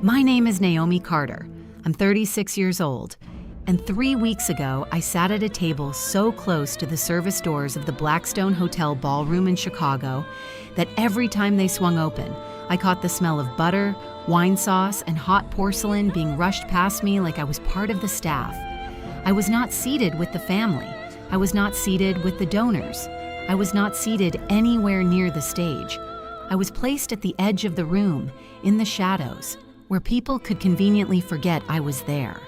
My name is Naomi Carter. I'm 36 years old, and 3 weeks ago, I sat at a table so close to the service doors of the Blackstone Hotel ballroom in Chicago that every time they swung open, I caught the smell of butter, wine sauce, and hot porcelain being rushed past me like I was part of the staff. I was not seated with the family. I was not seated with the donors. I was not seated anywhere near the stage. I was placed at the edge of the room, in the shadows, where people could conveniently forget I was there,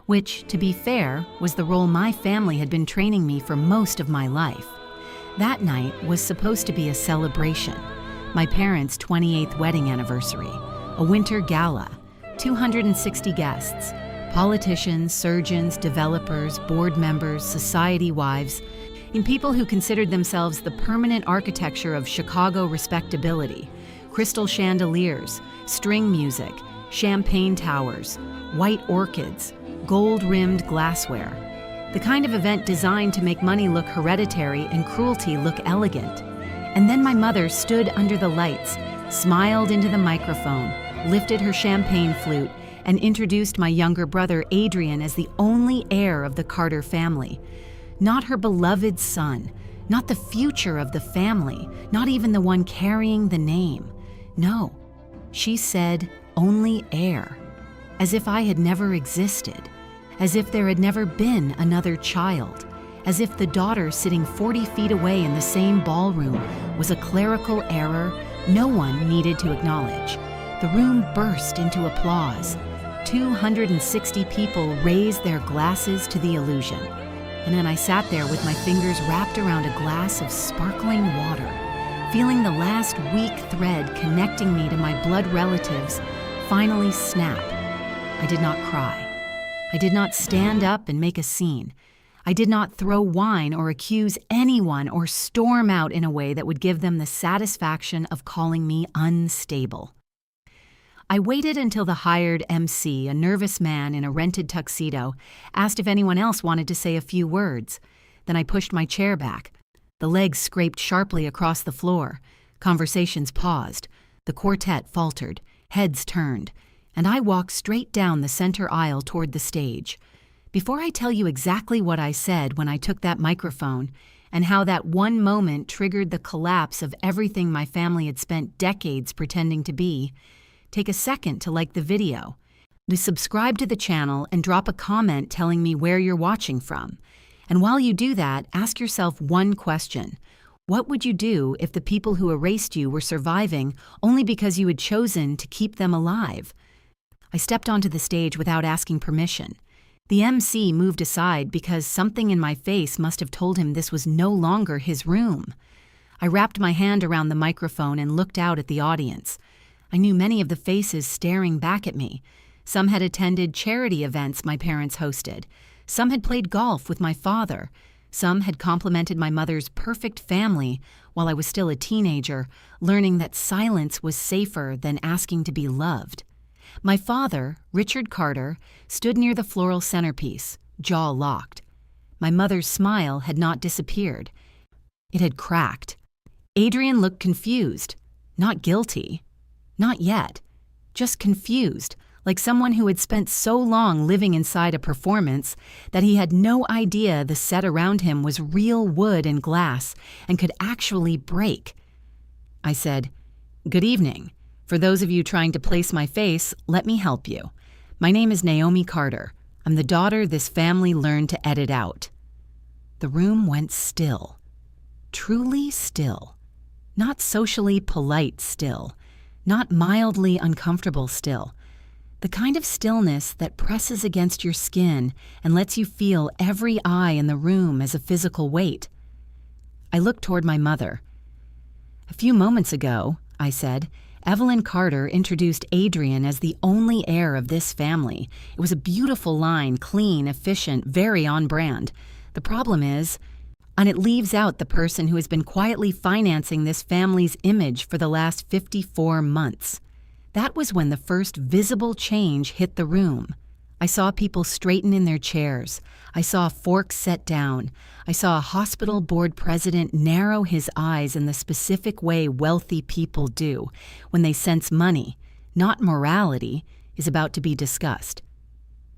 which, to be fair, was the role my family had been training me for most of my life. That night was supposed to be a celebration, my parents' 28th wedding anniversary, a winter gala, 260 guests, politicians, surgeons, developers, board members, society wives, and people who considered themselves the permanent architecture of Chicago respectability, crystal chandeliers, string music, champagne towers, white orchids, gold-rimmed glassware. The kind of event designed to make money look hereditary and cruelty look elegant. And then my mother stood under the lights, smiled into the microphone, lifted her champagne flute, and introduced my younger brother Adrian as the only heir of the Carter family. Not her beloved son, not the future of the family, not even the one carrying the name. No, she said, only heir, as if I had never existed, as if there had never been another child, as if the daughter sitting 40 feet away in the same ballroom was a clerical error no one needed to acknowledge. The room burst into applause. 260 people raised their glasses to the illusion. And then I sat there with my fingers wrapped around a glass of sparkling water, feeling the last weak thread connecting me to my blood relatives finally snap. I did not cry. I did not stand up and make a scene. I did not throw wine or accuse anyone or storm out in a way that would give them the satisfaction of calling me unstable. I waited until the hired MC, a nervous man in a rented tuxedo, asked if anyone else wanted to say a few words. Then I pushed my chair back. The legs scraped sharply across the floor. Conversations paused. The quartet faltered. Heads turned. And I walked straight down the center aisle toward the stage. Before I tell you exactly what I said when I took that microphone, and how that one moment triggered the collapse of everything my family had spent decades pretending to be, take a second to like the video, to subscribe to the channel and drop a comment telling me where you're watching from. And while you do that, ask yourself one question. What would you do if the people who erased you were surviving only because you had chosen to keep them alive? I stepped onto the stage without asking permission. The MC moved aside because something in my face must have told him this was no longer his room. I wrapped my hand around the microphone and looked out at the audience. I knew many of the faces staring back at me. Some had attended charity events my parents hosted. Some had played golf with my father. Some had complimented my mother's perfect family while I was still a teenager, learning that silence was safer than asking to be loved. My father, Richard Carter, stood near the floral centerpiece, jaw locked. My mother's smile had not disappeared. It had cracked. Adrian looked confused, not guilty. Not yet. Just confused, like someone who had spent so long living inside a performance that he had no idea the set around him was real wood and glass and could actually break. I said, "Good evening. For those of you trying to place my face, let me help you. My name is Naomi Carter. I'm the daughter this family learned to edit out." The room went still. Truly still. Not socially polite still. Not mildly uncomfortable still. The kind of stillness that presses against your skin and lets you feel every eye in the room as a physical weight. I looked toward my mother. "A few moments ago," I said, "Evelyn Carter introduced Adrian as the only heir of this family. It was a beautiful line, clean, efficient, very on brand. The problem is, and it leaves out the person who has been quietly financing this family's image for the last 54 months. That was when the first visible change hit the room. I saw people straighten in their chairs. I saw forks set down. I saw a hospital board president narrow his eyes in the specific way wealthy people do when they sense money, not morality, is about to be discussed.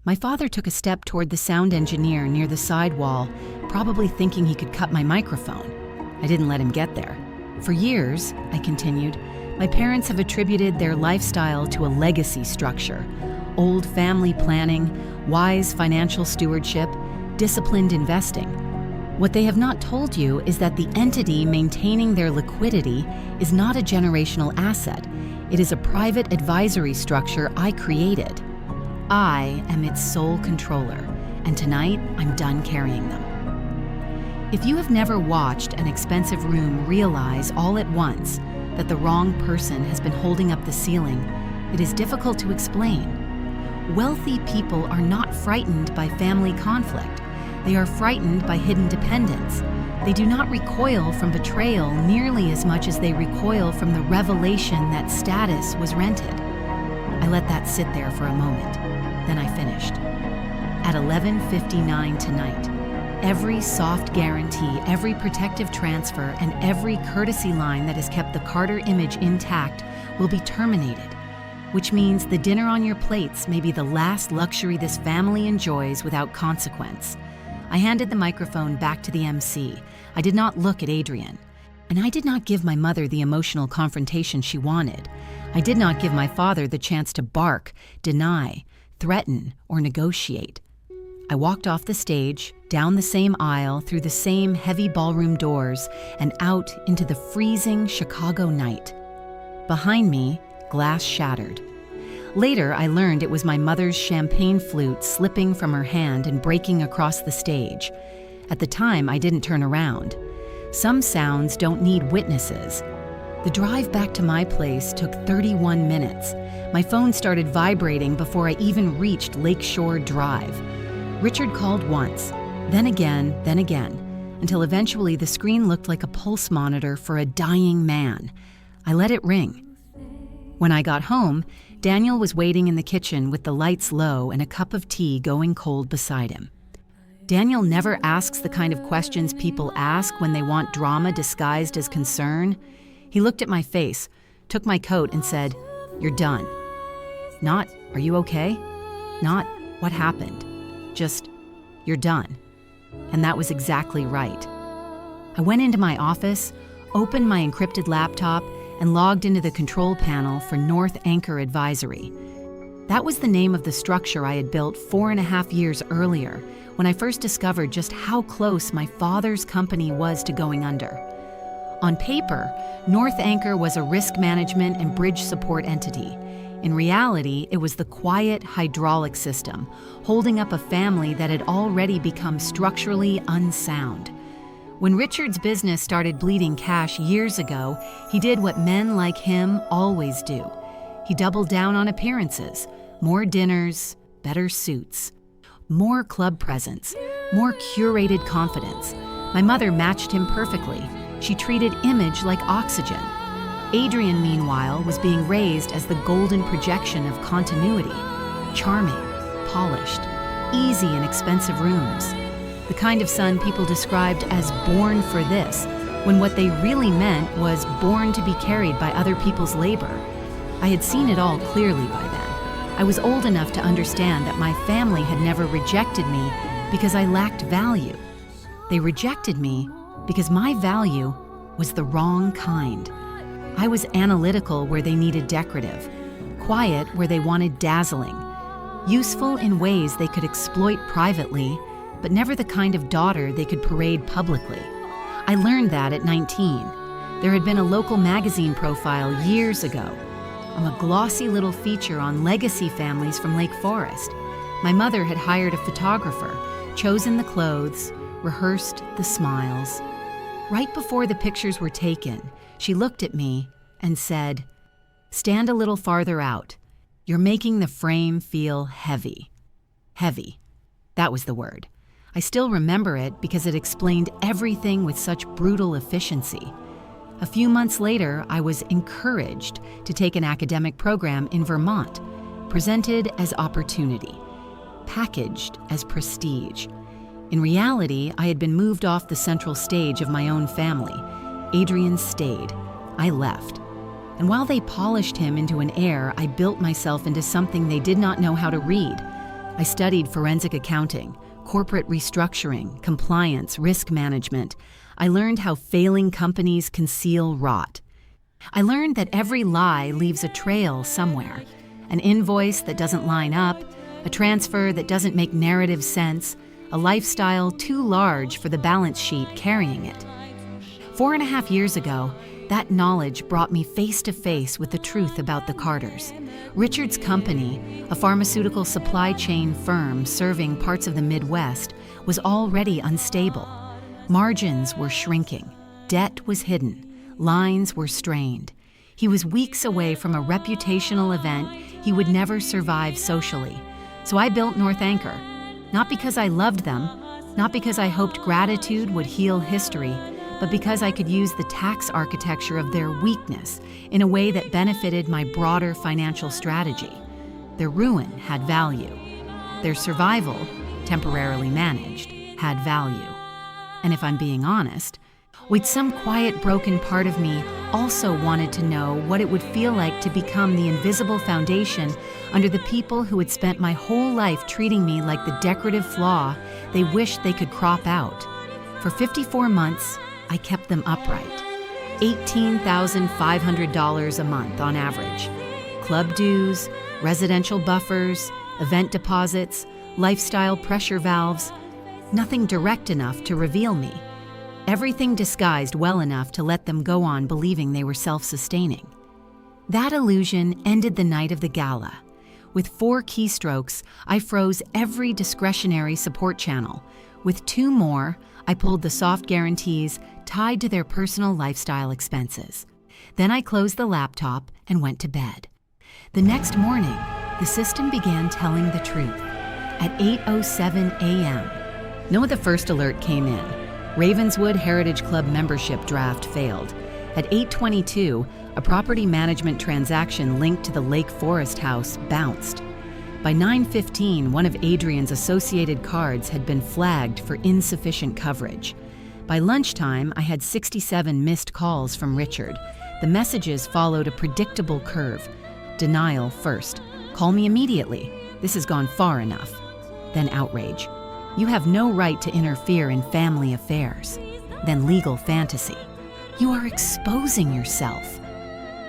My father took a step toward the sound engineer near the side wall, probably thinking he could cut my microphone. I didn't let him get there. For years, I continued, my parents have attributed their lifestyle to a legacy structure: old family planning, wise financial stewardship, disciplined investing. What they have not told you is that the entity maintaining their liquidity is not a generational asset. It is a private advisory structure I created. I am its sole controller, and tonight I'm done carrying them. If you have never watched an expensive room realize all at once that the wrong person has been holding up the ceiling, it is difficult to explain. Wealthy people are not frightened by family conflict. They are frightened by hidden dependence. They do not recoil from betrayal nearly as much as they recoil from the revelation that status was rented. I let that sit there for a moment. Then I finished. At 11:59 tonight, every soft guarantee, every protective transfer, and every courtesy line that has kept the Carter image intact will be terminated, which means the dinner on your plates may be the last luxury this family enjoys without consequence. I handed the microphone back to the MC. I did not look at Adrian. And I did not give my mother the emotional confrontation she wanted. I did not give my father the chance to bark, deny, threaten, or negotiate. I walked off the stage, down the same aisle, through the same heavy ballroom doors, and out into the freezing Chicago night. Behind me, glass shattered. Later, I learned it was my mother's champagne flute slipping from her hand and breaking across the stage. At the time, I didn't turn around. Some sounds don't need witnesses. The drive back to my place took 31 minutes. My phone started vibrating before I even reached Lakeshore Drive. Richard called once, then again, until eventually the screen looked like a pulse monitor for a dying man. I let it ring. When I got home, Daniel was waiting in the kitchen with the lights low and a cup of tea going cold beside him. Daniel never asks the kind of questions people ask when they want drama disguised as concern. He looked at my face, took my coat, and said, "You're done." Not, "Are you okay?" Not, "What happened?" Just, "You're done." And that was exactly right. I went into my office, opened my encrypted laptop, and logged into the control panel for North Anchor Advisory. That was the name of the structure I had built 4.5 years earlier, when I first discovered just how close my father's company was to going under. On paper, North Anchor was a risk management and bridge support entity. In reality, it was the quiet hydraulic system, holding up a family that had already become structurally unsound. When Richard's business started bleeding cash years ago, he did what men like him always do. He doubled down on appearances, more dinners, better suits, more club presence, more curated confidence. My mother matched him perfectly. She treated image like oxygen. Adrian, meanwhile, was being raised as the golden projection of continuity. Charming, polished, easy in expensive rooms. The kind of son people described as born for this, when what they really meant was born to be carried by other people's labor. I had seen it all clearly by then. I was old enough to understand that my family had never rejected me because I lacked value. They rejected me because my value was the wrong kind. I was analytical where they needed decorative, quiet where they wanted dazzling, useful in ways they could exploit privately, but never the kind of daughter they could parade publicly. I learned that at 19. There had been a local magazine profile years ago. I'm a glossy little feature on legacy families from Lake Forest. My mother had hired a photographer, chosen the clothes, rehearsed the smiles. Right before the pictures were taken, she looked at me and said, "Stand a little farther out. You're making the frame feel heavy." Heavy. That was the word. I still remember it because it explained everything with such brutal efficiency. A few months later, I was encouraged to take an academic program in Vermont, presented as opportunity, packaged as prestige. In reality, I had been moved off the central stage of my own family. Adrian stayed. I left. And while they polished him into an heir, I built myself into something they did not know how to read. I studied forensic accounting, corporate restructuring, compliance, risk management. I learned how failing companies conceal rot. I learned that every lie leaves a trail somewhere. An invoice that doesn't line up, a transfer that doesn't make narrative sense, a lifestyle too large for the balance sheet carrying it. 4.5 years ago, that knowledge brought me face to face with the truth about the Carters. Richard's company, a pharmaceutical supply chain firm serving parts of the Midwest, was already unstable. Margins were shrinking, debt was hidden, lines were strained. He was weeks away from a reputational event he would never survive socially. So I built North Anchor, not because I loved them, not because I hoped gratitude would heal history, but because I could use the tax architecture of their weakness in a way that benefited my broader financial strategy. Their ruin had value. Their survival, temporarily managed, had value. And if I'm being honest, with some quiet broken part of me also wanted to know what it would feel like to become the invisible foundation under the people who had spent my whole life treating me like the decorative flaw they wished they could crop out. For 54 months, I kept them upright. $18,500 a month on average. Club dues, residential buffers, event deposits, lifestyle pressure valves. Nothing direct enough to reveal me. Everything disguised well enough to let them go on believing they were self-sustaining. That illusion ended the night of the gala. With 4 keystrokes, I froze every discretionary support channel. With 2 more, I pulled the soft guarantees tied to their personal lifestyle expenses. Then I closed the laptop and went to bed. The next morning, the system began telling the truth. At 8:07 a.m., no, the first alert came in. Ravenswood Heritage Club membership draft failed. At 8:22, a property management transaction linked to the Lake Forest house bounced. By 9:15, one of Adrian's associated cards had been flagged for insufficient coverage. By lunchtime, I had 67 missed calls from Richard. The messages followed a predictable curve. Denial first. Call me immediately. This has gone far enough. Then outrage. You have no right to interfere in family affairs. Then legal fantasy. You are exposing yourself.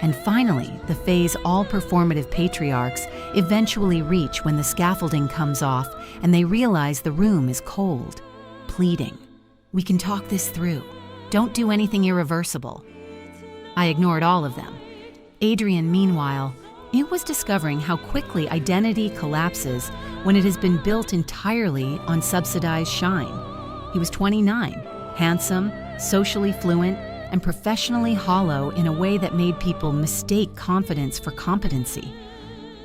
And finally, the phase all performative patriarchs eventually reach when the scaffolding comes off and they realize the room is cold. Pleading. We can talk this through. Don't do anything irreversible. I ignored all of them. Adrian, meanwhile, it was discovering how quickly identity collapses when it has been built entirely on subsidized shine. He was 29, handsome, socially fluent, and professionally hollow in a way that made people mistake confidence for competency.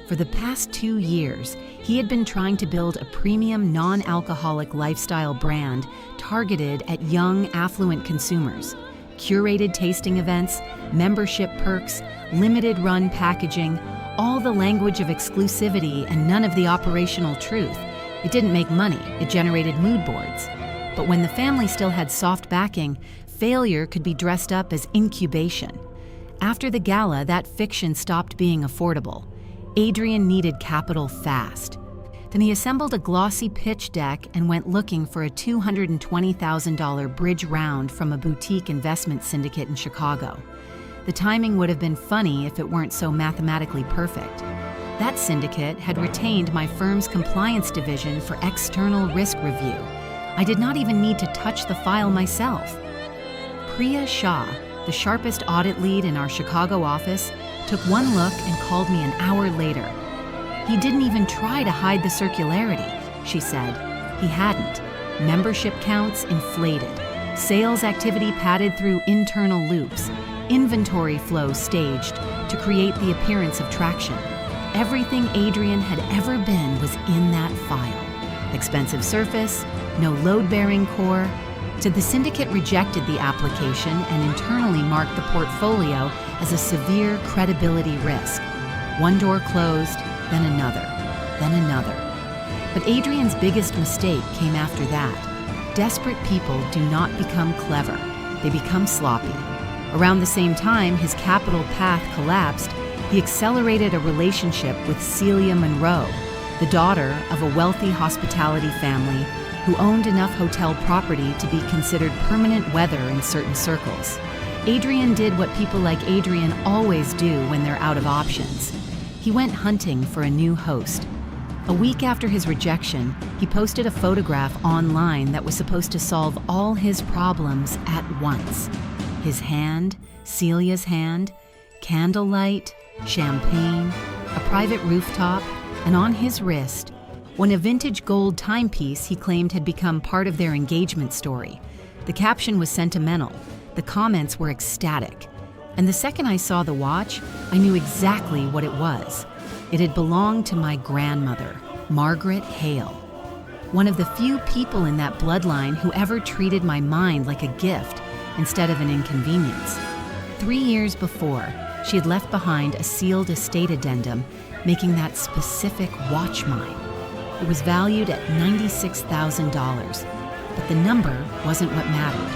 For the past 2 years, he had been trying to build a premium non-alcoholic lifestyle brand targeted at young, affluent consumers. Curated tasting events, membership perks, limited-run packaging, all the language of exclusivity and none of the operational truth. It didn't make money, it generated mood boards. But when the family still had soft backing, failure could be dressed up as incubation. After the gala, that fiction stopped being affordable. Adrian needed capital fast. Then he assembled a glossy pitch deck and went looking for a $220,000 bridge round from a boutique investment syndicate in Chicago. The timing would have been funny if it weren't so mathematically perfect. That syndicate had retained my firm's compliance division for external risk review. I did not even need to touch the file myself. Priya Shah, the sharpest audit lead in our Chicago office, took one look and called me an hour later. He didn't even try to hide the circularity, she said. He hadn't. Membership counts inflated. Sales activity padded through internal loops. Inventory flow staged to create the appearance of traction. Everything Adrian had ever been was in that file. Expensive surface, no load-bearing core. So the syndicate rejected the application and internally marked the portfolio as a severe credibility risk. One door closed, then another, then another. But Adrian's biggest mistake came after that. Desperate people do not become clever. They become sloppy. Around the same time his capital path collapsed, he accelerated a relationship with Celia Monroe, the daughter of a wealthy hospitality family who owned enough hotel property to be considered permanent weather in certain circles. Adrian did what people like Adrian always do when they're out of options. He went hunting for a new host. A week after his rejection, he posted a photograph online that was supposed to solve all his problems at once. His hand, Celia's hand, candlelight, champagne, a private rooftop, and on his wrist, a vintage gold timepiece he claimed had become part of their engagement story. The caption was sentimental, the comments were ecstatic, and the second I saw the watch, I knew exactly what it was. It had belonged to my grandmother, Margaret Hale, one of the few people in that bloodline who ever treated my mind like a gift instead of an inconvenience. 3 years before, she had left behind a sealed estate addendum making that specific watch mine. It was valued at $96,000, but the number wasn't what mattered.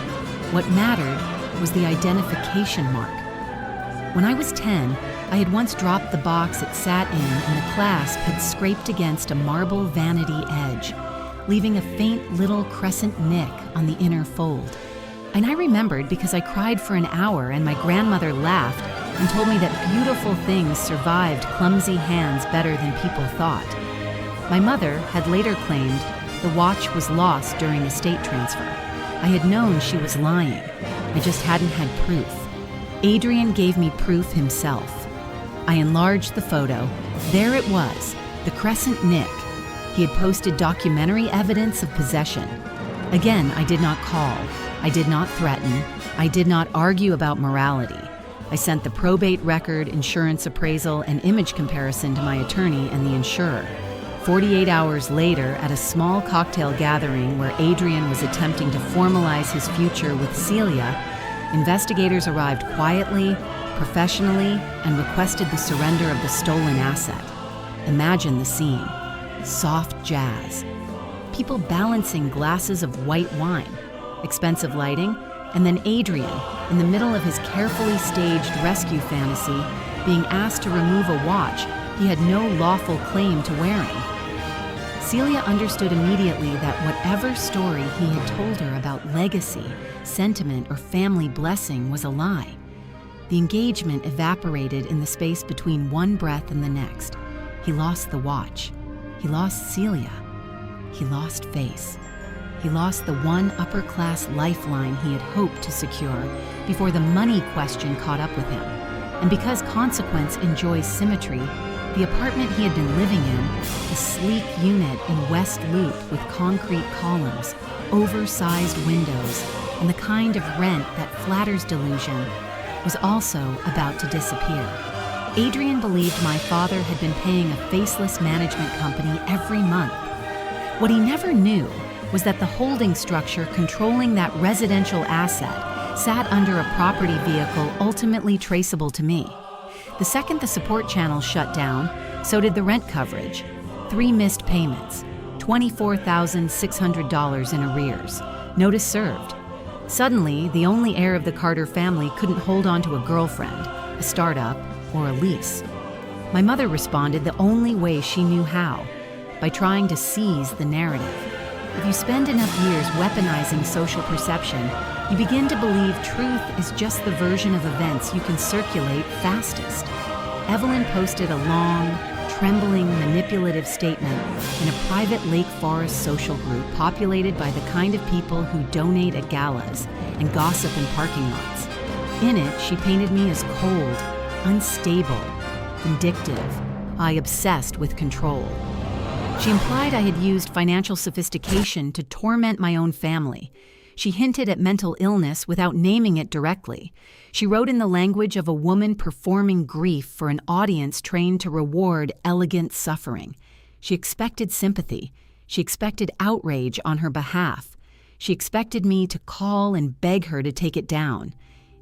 What mattered was the identification mark. When I was 10, I had once dropped the box it sat in and the clasp had scraped against a marble vanity edge, leaving a faint little crescent nick on the inner fold. And I remembered because I cried for an hour and my grandmother laughed and told me that beautiful things survived clumsy hands better than people thought. My mother had later claimed the watch was lost during estate transfer. I had known she was lying. I just hadn't had proof. Adrian gave me proof himself. I enlarged the photo. There it was, the crescent nick. He had posted documentary evidence of possession. Again, I did not call. I did not threaten. I did not argue about morality. I sent the probate record, insurance appraisal, and image comparison to my attorney and the insurer. 48 hours later, at a small cocktail gathering where Adrian was attempting to formalize his future with Celia, investigators arrived quietly, professionally, and requested the surrender of the stolen asset. Imagine the scene. Soft jazz. People balancing glasses of white wine, expensive lighting, and then Adrian, in the middle of his carefully staged rescue fantasy, being asked to remove a watch he had no lawful claim to wearing. Celia understood immediately that whatever story he had told her about legacy, sentiment, or family blessing was a lie. The engagement evaporated in the space between one breath and the next. He lost the watch. He lost Celia. He lost face. He lost the one upper-class lifeline he had hoped to secure before the money question caught up with him. And because consequence enjoys symmetry, the apartment he had been living in, a sleek unit in West Loop with concrete columns, oversized windows, and the kind of rent that flatters delusion, was also about to disappear. Adrian believed my father had been paying a faceless management company every month. What he never knew was that the holding structure controlling that residential asset sat under a property vehicle ultimately traceable to me. The second the support channel shut down, so did the rent coverage. 3 missed payments, $24,600 in arrears. Notice served. Suddenly, the only heir of the Carter family couldn't hold on to a girlfriend, a startup, or a lease. My mother responded the only way she knew how, by trying to seize the narrative. If you spend enough years weaponizing social perception, you begin to believe truth is just the version of events you can circulate fastest. Evelyn posted a long, trembling, manipulative statement in a private Lake Forest social group populated by the kind of people who donate at galas and gossip in parking lots. In it, she painted me as cold, unstable, vindictive, obsessed with control. She implied I had used financial sophistication to torment my own family. She hinted at mental illness without naming it directly. She wrote in the language of a woman performing grief for an audience trained to reward elegant suffering. She expected sympathy. She expected outrage on her behalf. She expected me to call and beg her to take it down.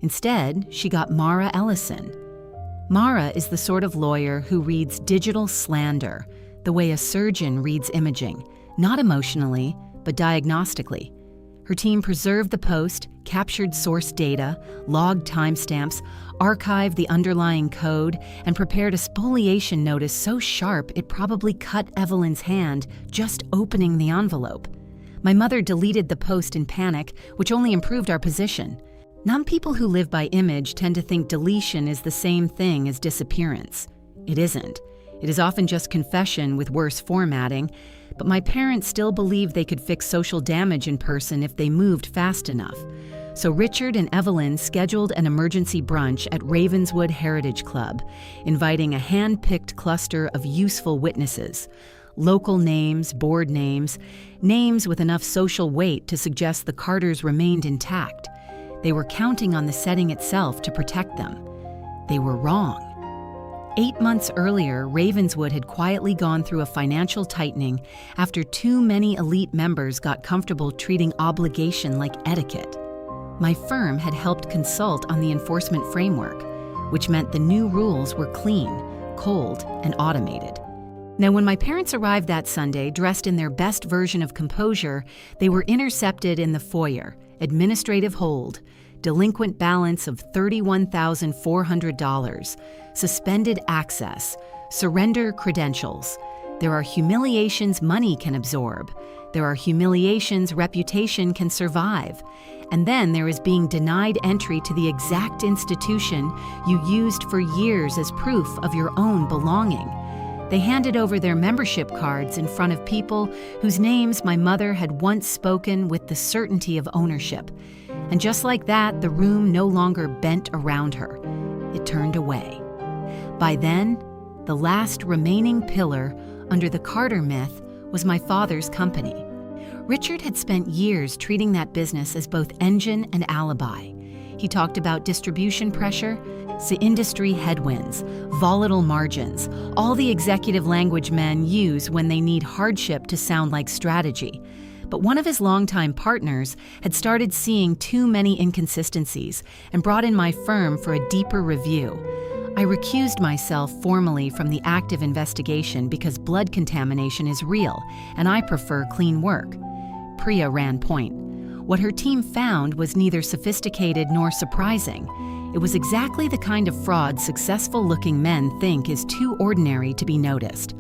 Instead, she got Mara Ellison. Mara is the sort of lawyer who reads digital slander the way a surgeon reads imaging, not emotionally, but diagnostically. Her team preserved the post, captured source data, logged timestamps, archived the underlying code, and prepared a spoliation notice so sharp it probably cut Evelyn's hand just opening the envelope. My mother deleted the post in panic, which only improved our position. Non-people who live by image tend to think deletion is the same thing as disappearance. It isn't. It is often just confession with worse formatting, but my parents still believed they could fix social damage in person if they moved fast enough. So Richard and Evelyn scheduled an emergency brunch at Ravenswood Heritage Club, inviting a hand-picked cluster of useful witnesses. Local names, board names, names with enough social weight to suggest the Carters remained intact. They were counting on the setting itself to protect them. They were wrong. 8 months earlier, Ravenswood had quietly gone through a financial tightening after too many elite members got comfortable treating obligation like etiquette. My firm had helped consult on the enforcement framework, which meant the new rules were clean, cold, and automated. Now, when my parents arrived that Sunday, dressed in their best version of composure, they were intercepted in the foyer, administrative hold, delinquent balance of $31,400, suspended access, surrender credentials. There are humiliations money can absorb. There are humiliations reputation can survive. And then there is being denied entry to the exact institution you used for years as proof of your own belonging. They handed over their membership cards in front of people whose names my mother had once spoken with the certainty of ownership. And just like that, the room no longer bent around her. It turned away. By then, the last remaining pillar under the Carter myth was my father's company. Richard had spent years treating that business as both engine and alibi. He talked about distribution pressure, industry headwinds, volatile margins, all the executive language men use when they need hardship to sound like strategy. But one of his longtime partners had started seeing too many inconsistencies and brought in my firm for a deeper review. I recused myself formally from the active investigation because blood contamination is real, and I prefer clean work. Priya ran point. What her team found was neither sophisticated nor surprising. It was exactly the kind of fraud successful-looking men think is too ordinary to be noticed.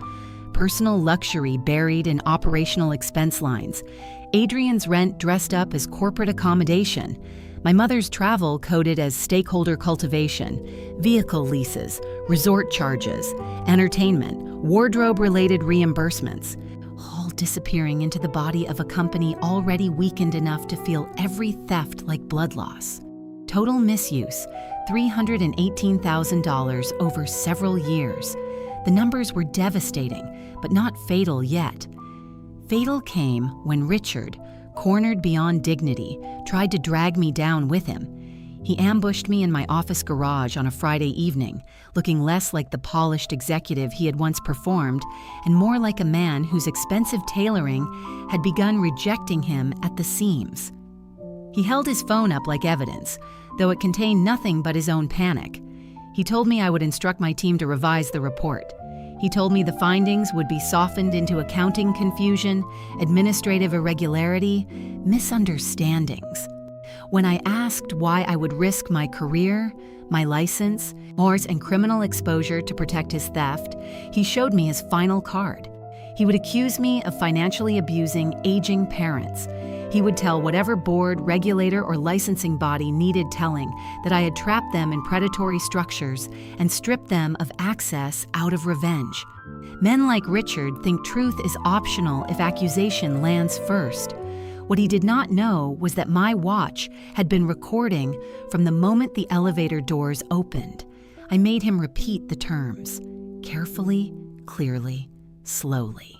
Personal luxury buried in operational expense lines. Adrian's rent dressed up as corporate accommodation. My mother's travel coded as stakeholder cultivation, vehicle leases, resort charges, entertainment, wardrobe-related reimbursements, all disappearing into the body of a company already weakened enough to feel every theft like blood loss. Total misuse, $318,000 over several years. The numbers were devastating, but not fatal yet. Fatal came when Richard, cornered beyond dignity, tried to drag me down with him. He ambushed me in my office garage on a Friday evening, looking less like the polished executive he had once performed and more like a man whose expensive tailoring had begun rejecting him at the seams. He held his phone up like evidence, though it contained nothing but his own panic. He told me I would instruct my team to revise the report. He told me the findings would be softened into accounting confusion, administrative irregularity, misunderstandings. When I asked why I would risk my career, my license, morals, and criminal exposure to protect his theft, he showed me his final card. He would accuse me of financially abusing aging parents. He would tell whatever board, regulator, or licensing body needed telling that I had trapped them in predatory structures and stripped them of access out of revenge. Men like Richard think truth is optional if accusation lands first. What he did not know was that my watch had been recording from the moment the elevator doors opened. I made him repeat the terms, carefully, clearly, slowly.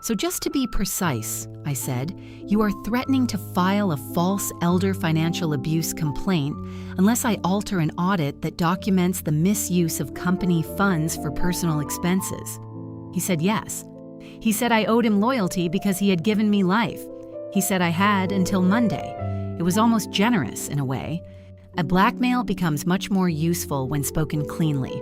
So just to be precise, I said, you are threatening to file a false elder financial abuse complaint unless I alter an audit that documents the misuse of company funds for personal expenses. He said yes. He said I owed him loyalty because he had given me life. He said I had until Monday. It was almost generous in a way. A blackmail becomes much more useful when spoken cleanly.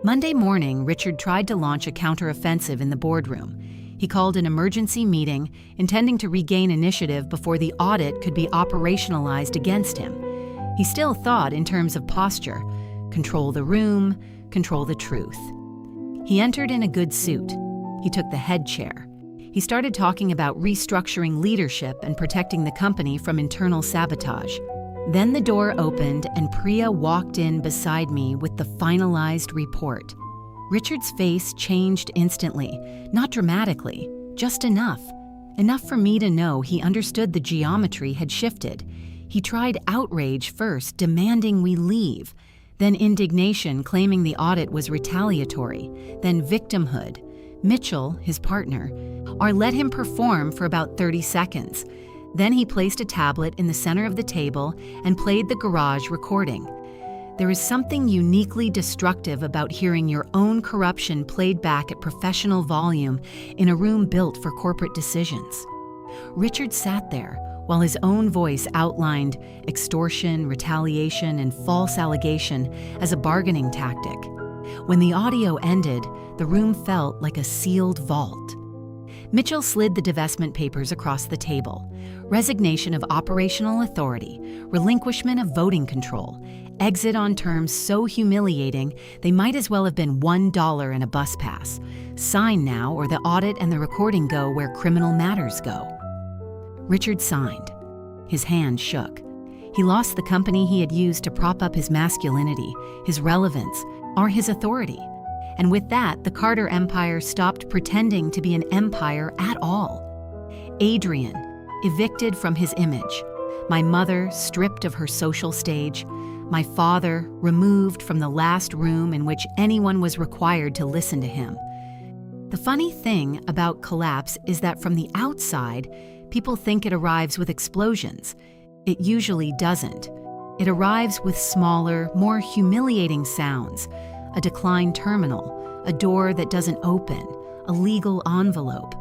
Monday morning, Richard tried to launch a counteroffensive in the boardroom. He called an emergency meeting, intending to regain initiative before the audit could be operationalized against him. He still thought in terms of posture: control the room, control the truth. He entered in a good suit. He took the head chair. He started talking about restructuring leadership and protecting the company from internal sabotage. Then the door opened and Priya walked in beside me with the finalized report. Richard's face changed instantly, not dramatically, just enough. Enough for me to know he understood the geometry had shifted. He tried outrage first, demanding we leave, then indignation, claiming the audit was retaliatory, then victimhood. Mitchell, his partner, let him perform for about 30 seconds. Then he placed a tablet in the center of the table and played the garage recording. There is something uniquely destructive about hearing your own corruption played back at professional volume in a room built for corporate decisions. Richard sat there while his own voice outlined extortion, retaliation, and false allegation as a bargaining tactic. When the audio ended, the room felt like a sealed vault. Mitchell slid the divestment papers across the table. Resignation of operational authority, relinquishment of voting control, exit on terms so humiliating they might as well have been $1 in a bus pass. Sign now or the audit and the recording go where criminal matters go. Richard signed. His hand shook. He lost the company he had used to prop up his masculinity, his relevance, or his authority. And with that, the Carter Empire stopped pretending to be an empire at all. Adrian, evicted from his image. My mother, stripped of her social stage. My father, removed from the last room in which anyone was required to listen to him. The funny thing about collapse is that from the outside, people think it arrives with explosions. It usually doesn't. It arrives with smaller, more humiliating sounds. A declined terminal, a door that doesn't open, a legal envelope,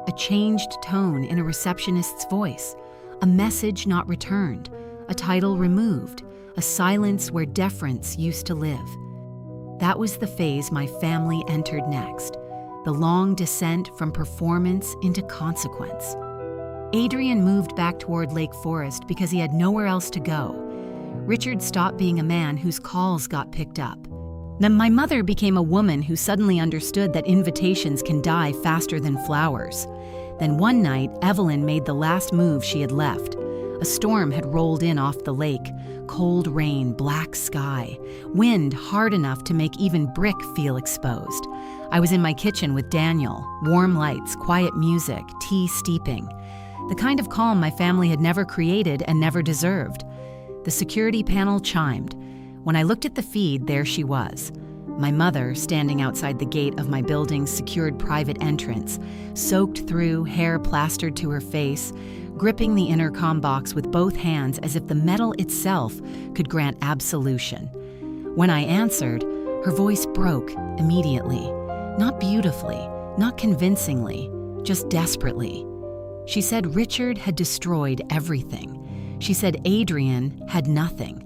a changed tone in a receptionist's voice, a message not returned, a title removed, a silence where deference used to live. That was the phase my family entered next, the long descent from performance into consequence. Adrian moved back toward Lake Forest because he had nowhere else to go. Richard stopped being a man whose calls got picked up. Then my mother became a woman who suddenly understood that invitations can die faster than flowers. Then one night, Evelyn made the last move she had left. A storm had rolled in off the lake. Cold rain, black sky, wind hard enough to make even brick feel exposed. I was in my kitchen with Daniel, warm lights, quiet music, tea steeping. The kind of calm my family had never created and never deserved. The security panel chimed. When I looked at the feed, there she was. My mother, standing outside the gate of my building's secured private entrance, soaked through, hair plastered to her face, gripping the intercom box with both hands as if the metal itself could grant absolution. When I answered, her voice broke immediately. Not beautifully, not convincingly, just desperately. She said Richard had destroyed everything. She said Adrian had nothing.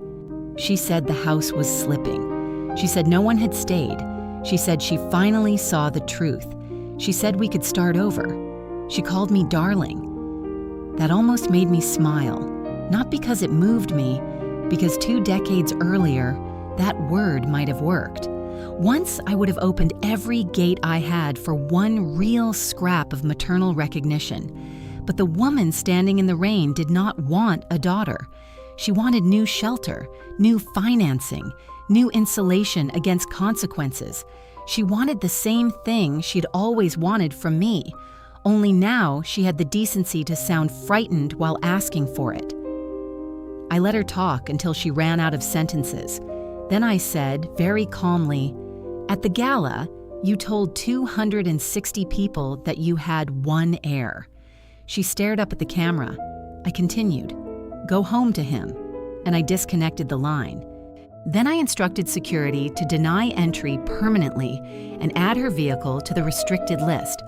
She said the house was slipping. She said no one had stayed. She said she finally saw the truth. She said we could start over. She called me darling. That almost made me smile, not because it moved me, because 2 decades earlier, that word might have worked. Once I would have opened every gate I had for one real scrap of maternal recognition. But the woman standing in the rain did not want a daughter. She wanted new shelter, new financing, new insulation against consequences. She wanted the same thing she'd always wanted from me, only now she had the decency to sound frightened while asking for it. I let her talk until she ran out of sentences. Then I said, very calmly, "At the gala, you told 260 people that you had one heir." She stared up at the camera. I continued, "Go home to him," and I disconnected the line. Then I instructed security to deny entry permanently and add her vehicle to the restricted list.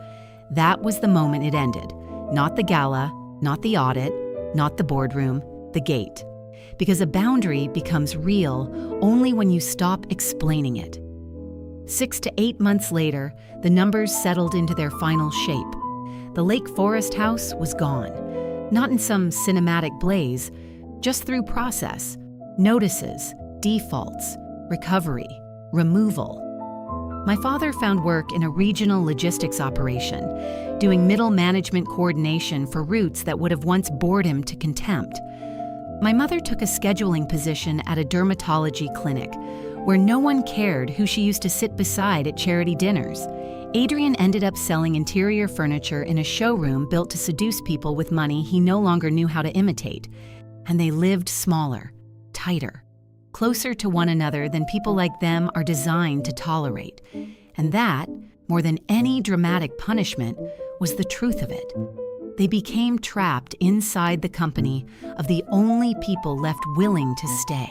That was the moment it ended. Not the gala, not the audit, not the boardroom, the gate. Because a boundary becomes real only when you stop explaining it. 6 to 8 months later, the numbers settled into their final shape. The Lake Forest house was gone. Not in some cinematic blaze, just through process, notices, defaults, recovery, removal. My father found work in a regional logistics operation, doing middle management coordination for routes that would have once bored him to contempt. My mother took a scheduling position at a dermatology clinic, where no one cared who she used to sit beside at charity dinners. Adrian ended up selling interior furniture in a showroom built to seduce people with money he no longer knew how to imitate. And they lived smaller, tighter, closer to one another than people like them are designed to tolerate. And that, more than any dramatic punishment, was the truth of it. They became trapped inside the company of the only people left willing to stay: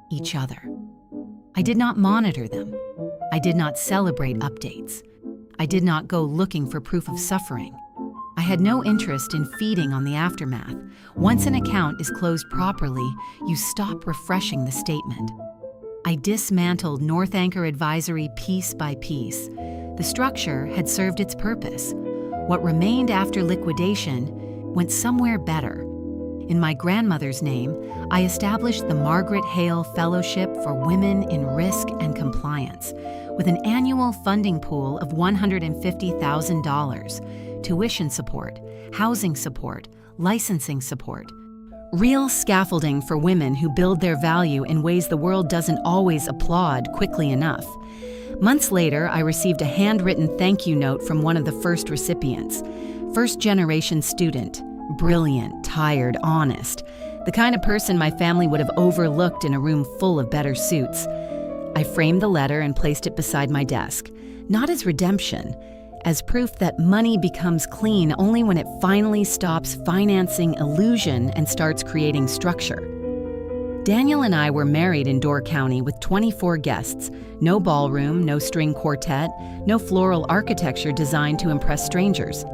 each other. I did not monitor them. I did not celebrate updates. I did not go looking for proof of suffering. I had no interest in feeding on the aftermath. Once an account is closed properly, you stop refreshing the statement. I dismantled North Anchor Advisory piece by piece. The structure had served its purpose. What remained after liquidation went somewhere better. In my grandmother's name, I established the Margaret Hale Fellowship for Women in Risk and Compliance, with an annual funding pool of $150,000, tuition support, housing support, licensing support. Real scaffolding for women who build their value in ways the world doesn't always applaud quickly enough. Months later, I received a handwritten thank you note from one of the first recipients. First-generation student, brilliant, tired, honest, the kind of person my family would have overlooked in a room full of better suits. I framed the letter and placed it beside my desk, not as redemption, as proof that money becomes clean only when it finally stops financing illusion and starts creating structure. Daniel and I were married in Door County with 24 guests, no ballroom, no string quartet, no floral architecture designed to impress strangers.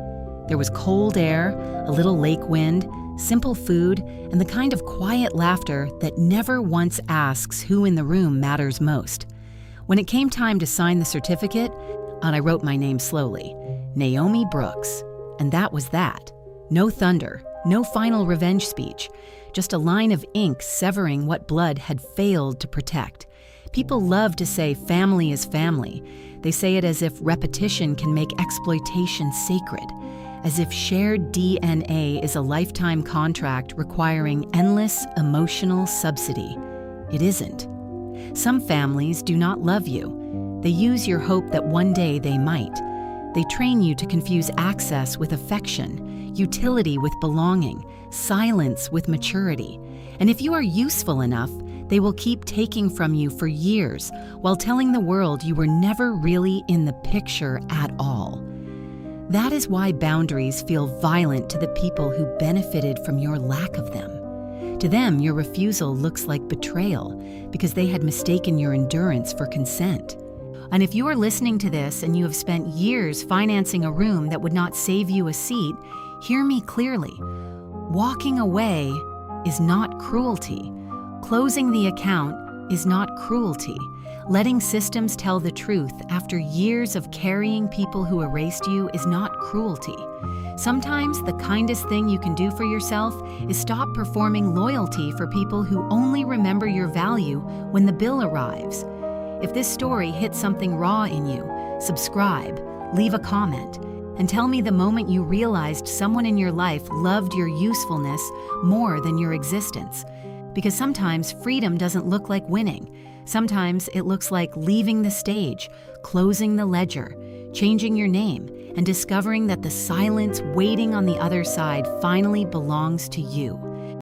There was cold air, a little lake wind, simple food, and the kind of quiet laughter that never once asks who in the room matters most. When it came time to sign the certificate, and I wrote my name slowly, Naomi Brooks, and that was that. No thunder, no final revenge speech, just a line of ink severing what blood had failed to protect. People love to say family is family. They say it as if repetition can make exploitation sacred, as if shared DNA is a lifetime contract requiring endless emotional subsidy. It isn't. Some families do not love you. They use your hope that one day they might. They train you to confuse access with affection, utility with belonging, silence with maturity. And if you are useful enough, they will keep taking from you for years while telling the world you were never really in the picture at all. That is why boundaries feel violent to the people who benefited from your lack of them. To them, your refusal looks like betrayal because they had mistaken your endurance for consent. And if you are listening to this and you have spent years financing a room that would not save you a seat, hear me clearly. Walking away is not cruelty. Closing the account is not cruelty. Letting systems tell the truth after years of carrying people who erased you is not cruelty. Sometimes the kindest thing you can do for yourself is stop performing loyalty for people who only remember your value when the bill arrives. If this story hit something raw in you, subscribe, leave a comment, and tell me the moment you realized someone in your life loved your usefulness more than your existence. Because sometimes freedom doesn't look like winning. Sometimes it looks like leaving the stage, closing the ledger, changing your name, and discovering that the silence waiting on the other side finally belongs to you.